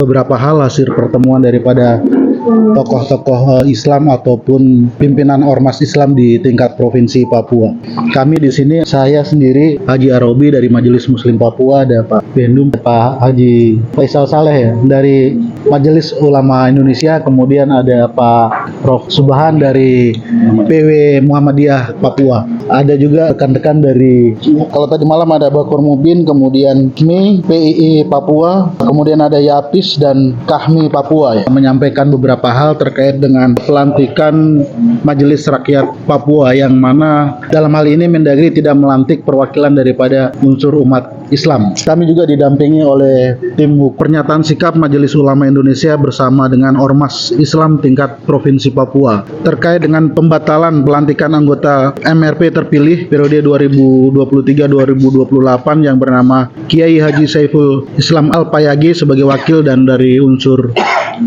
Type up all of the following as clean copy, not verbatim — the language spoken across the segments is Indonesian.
beberapa hal hasil pertemuan daripada tokoh-tokoh Islam ataupun pimpinan ormas Islam di tingkat provinsi Papua. Kami di sini, saya sendiri Haji Arobi dari Majelis Muslim Papua, ada Pak Bendum, Pak Haji Faisal Saleh ya, dari Majelis Ulama Indonesia, kemudian ada Pak Prof Subhan dari PW Muhammadiyah Papua. Ada juga rekan-rekan dari, kalau tadi malam ada Bakur Mubin, kemudian MI, PII Papua, kemudian ada Yapis dan Kahmi Papua ya, menyampaikan beberapa hal terkait dengan pelantikan Majelis Rakyat Papua, yang mana dalam hal ini Mendagri tidak melantik perwakilan daripada unsur umat Islam. Kami juga didampingi oleh tim pernyataan sikap Majelis Ulama Indonesia bersama dengan Ormas Islam tingkat Provinsi Papua terkait dengan pembatalan pelantikan anggota MRP terpilih periode 2023-2028 yang bernama Kiai Haji Saiful Islam Al-Payagi sebagai wakil dan dari unsur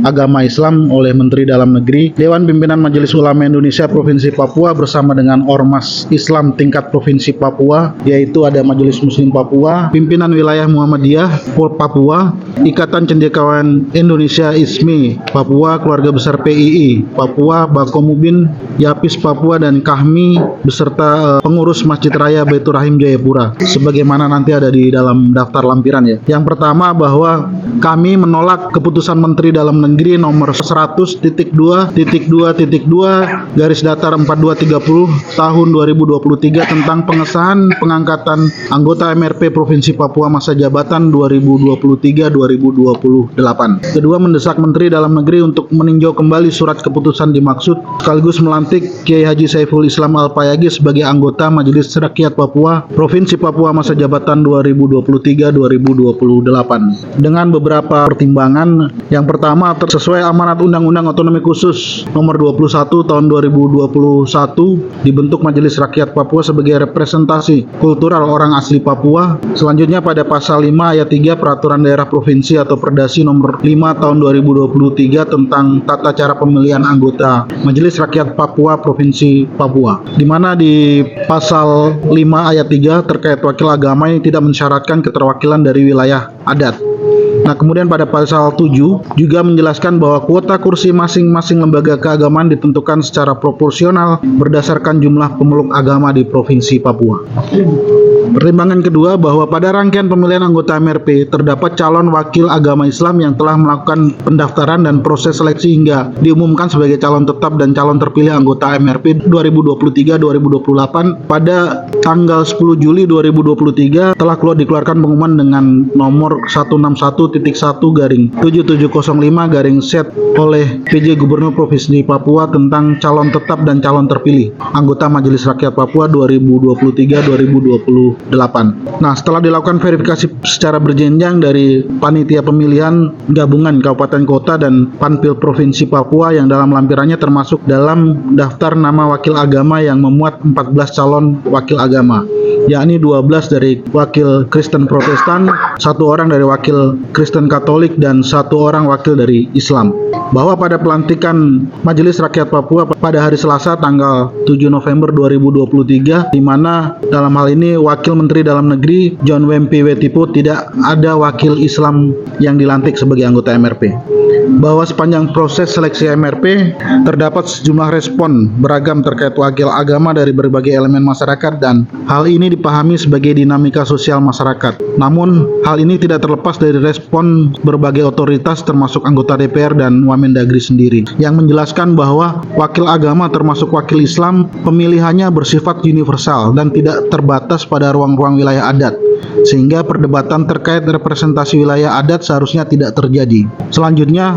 agama Islam oleh Menteri Dalam Negeri. Dewan Pimpinan Majelis Ulama Indonesia Provinsi Papua bersama dengan Ormas Islam tingkat Provinsi Papua, yaitu ada Majelis Muslim Papua, Pimpinan Wilayah Muhammadiyah Papua, Ikatan Cendekiawan Indonesia ISMI Papua, Keluarga Besar PII Papua, Bakomubin, Yapis Papua, dan Kahmi beserta pengurus Masjid Raya Baitur Rahim Jayapura, sebagaimana nanti ada di dalam daftar lampiran ya. Yang pertama, bahwa kami menolak keputusan Menteri Dalam Negeri nomor 100.2.2.2 garis datar 4230 tahun 2023 tentang pengesahan pengangkatan anggota MRP Provinsi Papua masa jabatan 2023-2028. Kedua, mendesak Menteri Dalam Negeri untuk meninjau kembali surat keputusan dimaksud sekaligus melantik Kiai Haji Saiful Islam Al-Payagi sebagai anggota Majelis Rakyat Papua Provinsi Papua masa jabatan 2023-2028 dengan beberapa pertimbangan. Yang pertama, sesuai amanat Undang-Undang Otonomi Khusus nomor 21 tahun 2021, dibentuk Majelis Rakyat Papua sebagai representasi kultural orang asli Papua. Selanjutnya, pada pasal 5 ayat 3 Peraturan Daerah Provinsi atau Perdasi nomor 5 tahun 2023 tentang tata cara pemilihan anggota Majelis Rakyat Papua Provinsi Papua, di mana di pasal 5 ayat 3 terkait wakil agama ini tidak mensyaratkan keterwakilan dari wilayah adat. Nah, kemudian pada pasal 7 juga menjelaskan bahwa kuota kursi masing-masing lembaga keagamaan ditentukan secara proporsional berdasarkan jumlah pemeluk agama di Provinsi Papua. Pertimbangan kedua, bahwa pada rangkaian pemilihan anggota MRP terdapat calon wakil agama Islam yang telah melakukan pendaftaran dan proses seleksi hingga diumumkan sebagai calon tetap dan calon terpilih anggota MRP 2023-2028 pada tanggal 10 Juli 2023 telah dikeluarkan pengumuman dengan nomor 161.1/7705/set oleh PJ Gubernur Provinsi Papua tentang calon tetap dan calon terpilih anggota Majelis Rakyat Papua 2023-2028. Nah, setelah dilakukan verifikasi secara berjenjang dari Panitia Pemilihan Gabungan Kabupaten Kota dan Panpil Provinsi Papua yang dalam lampirannya termasuk dalam daftar nama wakil agama yang memuat 14 calon wakil agama, yakni 12 dari wakil Kristen Protestan, 1 orang dari wakil Kristen Katolik, dan 1 orang wakil dari Islam. Bahwa pada pelantikan Majelis Rakyat Papua pada hari Selasa tanggal 7 November 2023, di mana dalam hal ini Wakil Menteri Dalam Negeri John Wempi Wetipo tidak ada wakil Islam yang dilantik sebagai anggota MRP. Bahwa sepanjang proses seleksi MRP terdapat sejumlah respon beragam terkait wakil agama dari berbagai elemen masyarakat, dan hal ini dipahami sebagai dinamika sosial masyarakat. Namun hal ini tidak terlepas dari respon berbagai otoritas termasuk anggota DPR dan Wamendagri sendiri yang menjelaskan bahwa wakil agama termasuk wakil Islam pemilihannya bersifat universal dan tidak terbatas pada ruang-ruang wilayah adat, sehingga perdebatan terkait representasi wilayah adat seharusnya tidak terjadi. Selanjutnya,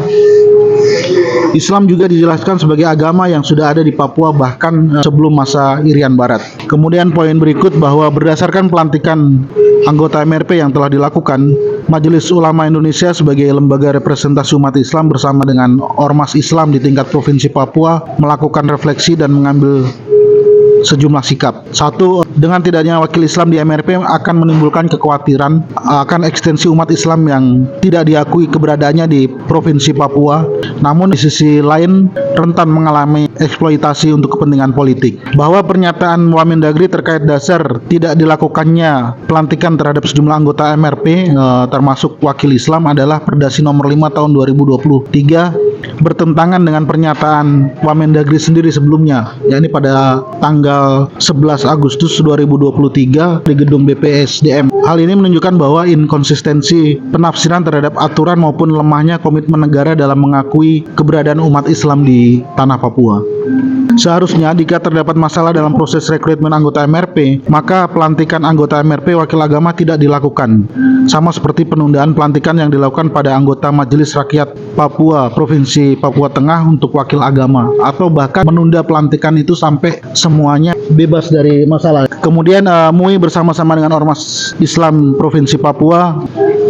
Islam juga dijelaskan sebagai agama yang sudah ada di Papua bahkan sebelum masa Irian Barat. Kemudian poin berikut, bahwa berdasarkan pelantikan anggota MRP yang telah dilakukan, Majelis Ulama Indonesia sebagai lembaga representasi umat Islam bersama dengan Ormas Islam di tingkat Provinsi Papua melakukan refleksi dan mengambil sejumlah sikap. 1. dengan tidaknya wakil Islam di MRP akan menimbulkan kekhawatiran akan ekstensi umat Islam yang tidak diakui keberadaannya di Provinsi Papua, namun di sisi lain rentan mengalami eksploitasi untuk kepentingan politik. Bahwa pernyataan Wamendagri terkait dasar tidak dilakukannya pelantikan terhadap sejumlah anggota MRP termasuk wakil Islam adalah Perdasi nomor 5 tahun 2023 bertentangan dengan pernyataan Wamendagri sendiri sebelumnya, yakni pada tanggal 11 Agustus 2023 di gedung BPSDM. Hal ini menunjukkan bahwa inkonsistensi penafsiran terhadap aturan maupun lemahnya komitmen negara dalam mengakui keberadaan umat Islam di tanah Papua. Seharusnya jika terdapat masalah dalam proses rekrutmen anggota MRP, maka pelantikan anggota MRP wakil agama tidak dilakukan. Sama seperti penundaan pelantikan yang dilakukan pada anggota Majelis Rakyat Papua Provinsi Papua Tengah untuk wakil agama, atau bahkan menunda pelantikan itu sampai semuanya bebas dari masalah. Kemudian MUI bersama-sama dengan Ormas Islam Provinsi Papua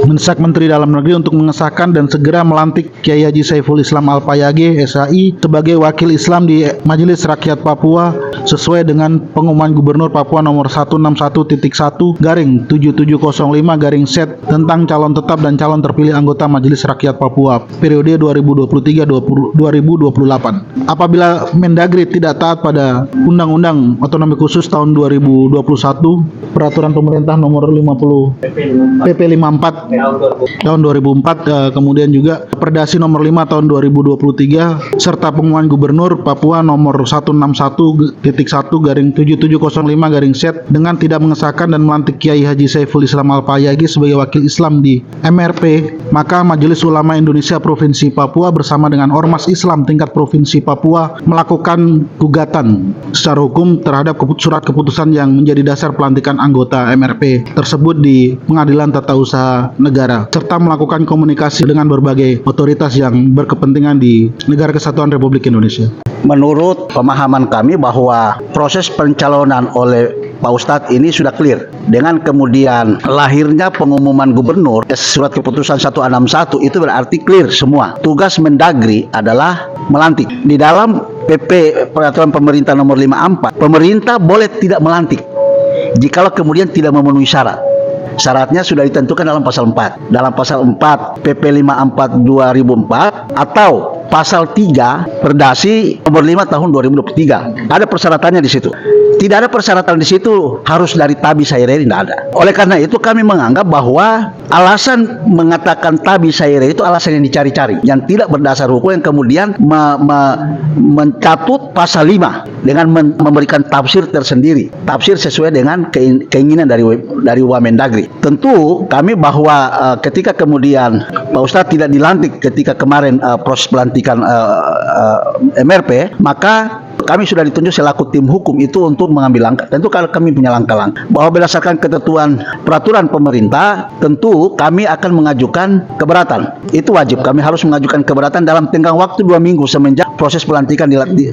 mendesak Menteri Dalam Negeri untuk mengesahkan dan segera melantik Kiai Haji Saiful Islam Al-Payage SAI sebagai wakil Islam di Majelis Rakyat Papua sesuai dengan pengumuman Gubernur Papua nomor 161/7705/Set tentang calon tetap dan calon terpilih anggota Majelis Rakyat Papua periode 2023-2028. Apabila Mendagri tidak taat pada Undang-Undang Otonomi Khusus tahun 2021, Peraturan Pemerintah nomor 50 PP 54 tahun 2004, kemudian juga Perdasi nomor 5 tahun 2023 serta pengumuman Gubernur Papua nomor 161.1/7705/Set dengan tidak mengesahkan dan melantik Kiai Haji Saiful Islam Al-Payage sebagai wakil Islam di MRP, maka Majelis Ulama Indonesia Provinsi Papua bersama dengan Ormas Islam tingkat Provinsi Papua melakukan gugatan secara hukum terhadap surat keputusan yang menjadi dasar pelantikan anggota MRP tersebut di Pengadilan Tata Usaha Negara, serta melakukan komunikasi dengan berbagai otoritas yang berkepentingan di Negara Kesatuan Republik Indonesia. Menurut pemahaman kami bahwa proses pencalonan oleh Pak Ustadz ini sudah clear. Dengan kemudian lahirnya pengumuman gubernur, surat keputusan 161 itu berarti clear semua. Tugas Mendagri adalah melantik. Di dalam PP Peraturan Pemerintah nomor 54, pemerintah boleh tidak melantik jikalau kemudian tidak memenuhi syarat. Syaratnya sudah ditentukan dalam pasal 4. Dalam pasal 4 PP 54 2004 atau pasal 3 Perdasi nomor 5 tahun 2023. Ada persyaratannya di situ. Tidak ada persyaratan di situ harus dari Tabi Saireri, tidak ada. Oleh karena itu kami menganggap bahwa alasan mengatakan Tabi Saireri itu alasan yang dicari-cari, yang tidak berdasar hukum, yang kemudian mencatut pasal 5 dengan memberikan tafsir tersendiri, tafsir sesuai dengan keinginan dari Wamendagri. Tentu kami bahwa ketika kemudian Pak Ustadz tidak dilantik ketika kemarin proses pelantikan MRP, maka kami sudah ditunjuk selaku tim hukum itu untuk mengambil langkah. Tentu kalau kami punya langkah-langkah bahwa berdasarkan ketentuan peraturan pemerintah, tentu kami akan mengajukan keberatan. Itu wajib, kami harus mengajukan keberatan dalam tenggang waktu 2 minggu semenjak proses pelantikan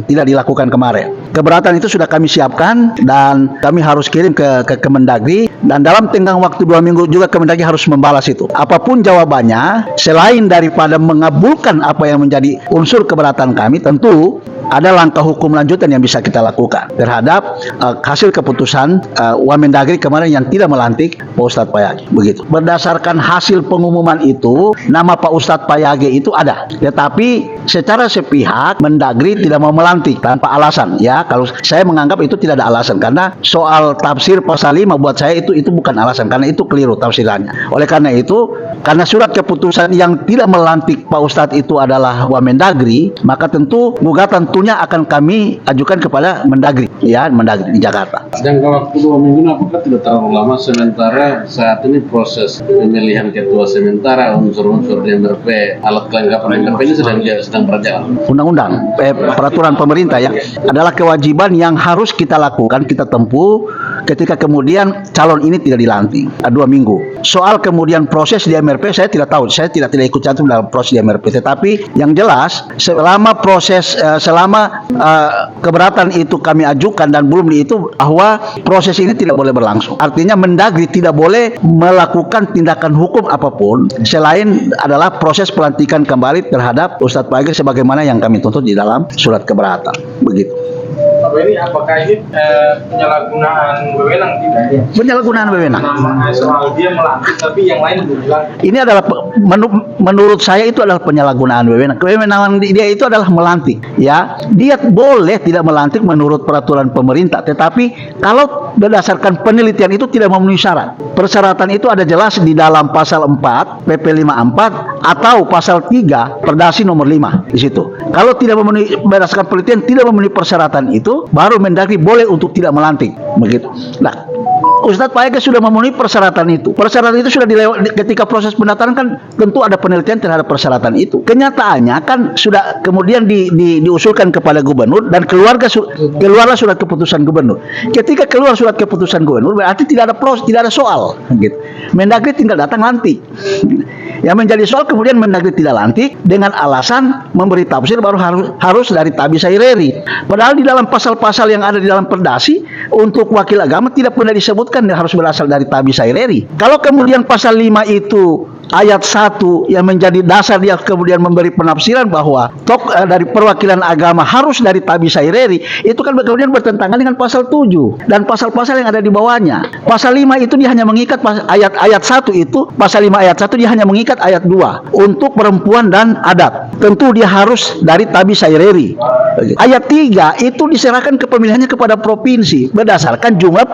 tidak dilakukan kemarin. Keberatan itu sudah kami siapkan dan kami harus kirim ke Kemendagri, dan dalam tenggang waktu 2 minggu juga Kemendagri harus membalas itu. Apapun jawabannya, selain daripada mengabulkan apa yang menjadi unsur keberatan kami, tentu ada langkah hukum lanjutan yang bisa kita lakukan terhadap hasil keputusan Wamendagri kemarin yang tidak melantik Pak Ustadz Payage. Begitu. Berdasarkan hasil pengumuman itu, nama Pak Ustadz Payage itu ada. Tetapi secara sepihak Mendagri tidak mau melantik tanpa alasan. Ya, kalau saya menganggap itu tidak ada alasan, karena soal tafsir pasal 5 buat saya itu bukan alasan, karena itu keliru tafsirannya. Oleh karena itu, karena surat keputusan yang tidak melantik Pak Ustadz itu adalah Wamendagri, maka tentu gugatan akan kami ajukan kepada Mendagri, ya, Mendagri di Jakarta. Jangka waktu 2 minggu apakah tidak terlalu lama, sementara saat ini proses pemilihan ketua sementara unsur-unsur di MRP, alat kelengkapan MRP ini sedang berjalan. Undang-undang, peraturan pemerintah ya, adalah kewajiban yang harus kita lakukan, kita tempuh ketika kemudian calon ini tidak dilantik. 2 minggu. Soal kemudian proses di MRP saya tidak tahu, saya tidak ikut campur dalam proses di MRP. Tetapi yang jelas selama proses keberatan itu kami ajukan dan belum itu, bahwa proses ini tidak boleh berlangsung. Artinya Mendagri tidak boleh melakukan tindakan hukum apapun selain adalah proses pelantikan kembali terhadap Ustadz Payage sebagaimana yang kami tuntut di dalam surat keberatan. Begitu. Apakah ini penyalahgunaan wewenang tidak? Penyalahgunaan wewenang. Soal dia melantik tapi yang lain belum dilantik. Ini adalah menurut saya itu adalah penyalahgunaan wewenang. Kewenangan dia itu adalah melantik, ya. Dia boleh tidak melantik menurut peraturan pemerintah, tetapi kalau berdasarkan penelitian itu tidak memenuhi syarat. Persyaratan itu ada jelas di dalam pasal 4 PP 54 atau pasal 3 Perdasi nomor 5 di situ. Kalau tidak memenuhi berdasarkan penelitian tidak memenuhi persyaratan itu, baru Mendagri boleh untuk tidak melantik, begitu. Nah, Ustadz Paeke sudah memenuhi persyaratan itu. Persyaratan itu sudah dilewati ketika proses pendaftaran, kan tentu ada penelitian terhadap persyaratan itu. Kenyataannya kan sudah kemudian diusulkan kepada gubernur dan keluarlah surat keputusan gubernur. Ketika keluar surat keputusan gubernur berarti tidak ada soal, gitu. Mendagri tinggal datang lantik. Yang menjadi soal kemudian Mendagri tidak lantik dengan alasan memberi tafsir baru harus dari Tabi Saireri. Padahal di dalam pasal-pasal yang ada di dalam Perdasi untuk wakil agama tidak pernah disebutkan harus berasal dari Tabi Saireri. Kalau kemudian pasal 5 itu ayat 1 yang menjadi dasar dia kemudian memberi penafsiran bahwa dari perwakilan agama harus dari Tabi Saireri, itu kan kemudian bertentangan dengan pasal 7 dan pasal-pasal yang ada di bawahnya. Pasal 5 itu dia hanya mengikat ayat 1 itu, pasal 5 ayat 1 dia hanya mengikat ayat 2 untuk perempuan dan adat. Tentu dia harus dari Tabi Saireri. Ayat 3 itu diserahkan kepemilihannya kepada provinsi berdasarkan jumlah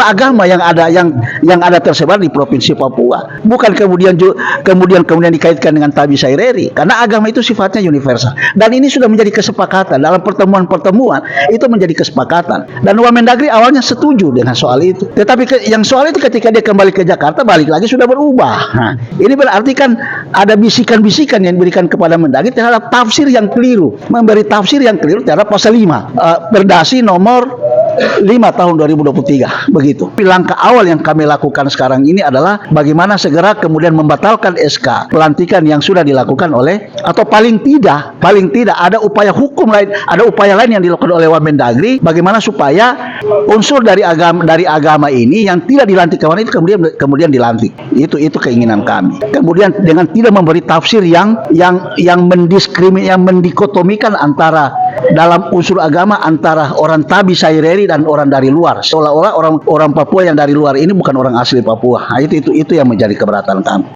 agama yang ada tersebar di provinsi Papua. Bukan kemudian dikaitkan dengan Tabi Saireri, karena agama itu sifatnya universal. Dan ini sudah menjadi kesepakatan dalam pertemuan-pertemuan, itu menjadi kesepakatan. Dan Wamendagri awalnya setuju dengan soal itu. Tetapi yang soal itu ketika dia kembali ke Jakarta balik lagi sudah berubah. Nah, ini berarti kan ada bisikan-bisikan yang diberikan kepada Mendagri terhadap tafsir yang keliru, memberi tafsir yang keliru terhadap pasal 5 Perdasi nomor 5 tahun 2023, begitu. Langkah awal yang kami lakukan sekarang ini adalah bagaimana segera kemudian membatalkan SK pelantikan yang sudah dilakukan oleh, atau paling tidak ada upaya hukum lain, ada upaya lain yang dilakukan oleh Wamendagri, bagaimana supaya unsur dari agama ini yang tidak dilantik kemarin itu kemudian dilantik. Itu keinginan kami. Kemudian dengan tidak memberi tafsir yang mendikotomikan antara dalam unsur agama antara orang Tabi Saireri dan orang dari luar, seolah-olah orang Papua yang dari luar ini bukan orang asli Papua. Nah, itu yang menjadi keberatan kami.